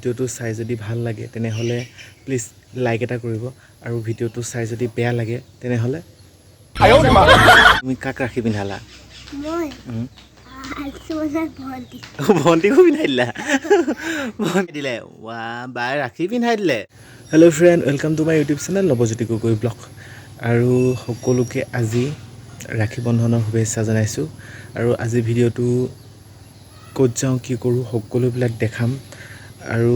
ভিডিওটো চাই যদি ভাল লাগে তেনেহলে প্লিজ লাইক এটা কৰিব আৰু ভিডিওটো চাই যদি বেয়া লাগে তেনেহলে তুমি কাক ৰাখি পিন্ধালা মই ভণ্টিকো পিন্ধাই দিলা ভণ্টি দিলে ৱা বাই ৰাখি পিন্ধাই দিলে hello' friend welcome to my YouTube channel Nabajyoti Gogoi blog আৰু সকলোকে আজি ৰাখি বন্ধনৰ শুভেচ্ছা জনাইছোঁ আৰু আজি ভিডিওটো ক'ত যাওঁ কি কৰোঁ সকলোবিলাক দেখাম আৰু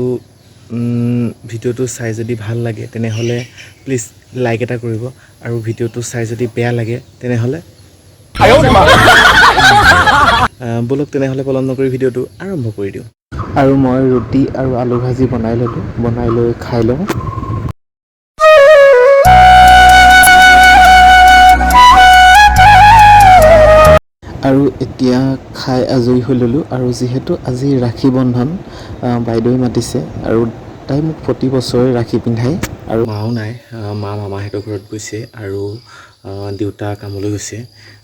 ভিডিওটো চাই যদি ভাল লাগে তেনেহলে প্লিজ লাইক এটা কৰিব আৰু ভিডিওটো চাই যদি বেয়া লাগে তেনেহলে বলক তেনেহলে পলম নকৰি ভিডিওটো আৰম্ভ কৰি দিওঁ আৰু মই ৰুটি আৰু আলু ভাজি বনাই ল'লোঁ বনাই লৈ খাই লওঁ আৰু এতিয়া খাই আজৰি হৈ ল'লোঁ আৰু যিহেতু আজি ৰাখি বন্ধন বাইদেৱে মাতিছে আৰু তাই মোক প্ৰতি বছৰে ৰাখি পিন্ধাই আৰু মাও নাই মা মামাহঁতৰ ঘৰত গৈছে আৰু দেউতা কামলৈ গৈছে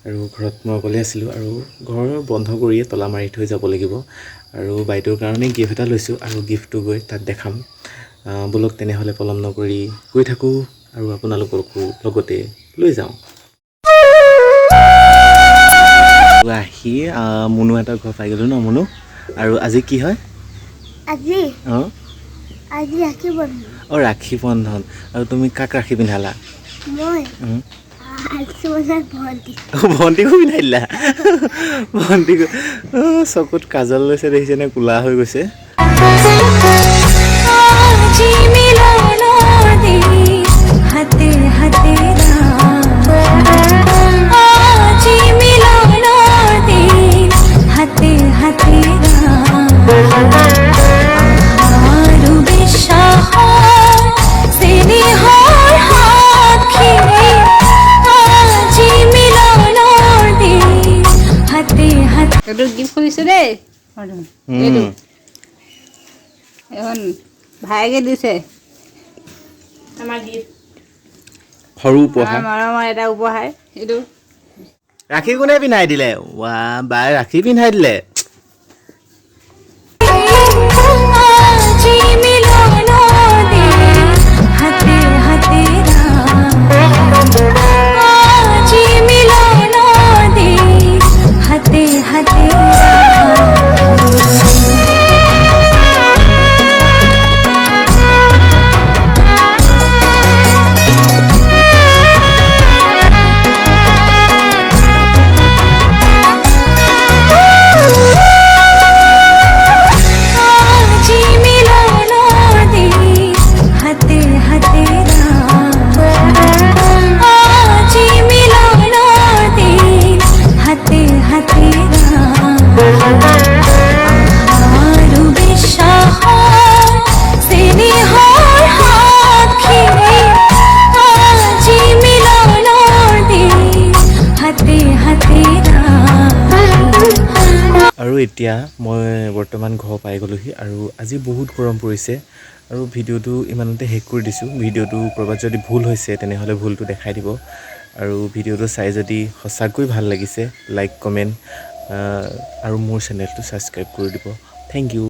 আৰু ঘৰত মই অকলে আছিলোঁ আৰু ঘৰ বন্ধ কৰিয়ে তলা মাৰি থৈ যাব লাগিব আৰু বাইদেউৰ কাৰণে গিফ্ট এটা লৈছোঁ আৰু গিফ্টটো গৈ তাত দেখাম বলক তেনেহ'লে পলম নকৰি গৈ থাকোঁ আৰু আপোনালোককো লগতে লৈ যাওঁ আহি মুনু এটা ঘৰ পাই গ'লোঁ ন মুনু আৰু আজি কি হয় আজি অঁ আজি ৰাখি বন্ধন অঁ ৰাখি বন্ধন আৰু তুমি কাক ৰাখি পিন্ধালা মই ভণ্টিকো পিন্ধাই দিলা ভণ্টিকো চকুত কাজল লৈছে দেখিছেনে কোলা হৈ গৈছে এইটো গিফ্ট খুলিছোঁ দেই এইটো এখন ভাইকে দিছে আমাৰ গিফ্ট সৰু উপহাৰ মৰমৰ এটা উপহাৰ এইটো ৰাখি কোনে পিন্ধাই দিলে ৱা বাই ৰাখি পিন্ধাই দিলে আৰু এতিয়া মই বৰ্তমান ঘৰ পাই গ'লোহি আৰু আজি বহুত গৰম পৰিছে আৰু ভিডিওটো ইমানতে শেষ কৰি দিছোঁ ভিডিওটো ক'ৰবাত যদি ভুল হৈছে তেনেহ'লে ভুলটো দেখাই দিব আৰু ভিডিওটো চাই যদি সঁচাকৈ ভাল লাগিছে লাইক কমেণ্ট আৰু মোৰ চেনেলটো ছাবস্ক্ৰাইব কৰি দিব থেংক ইউ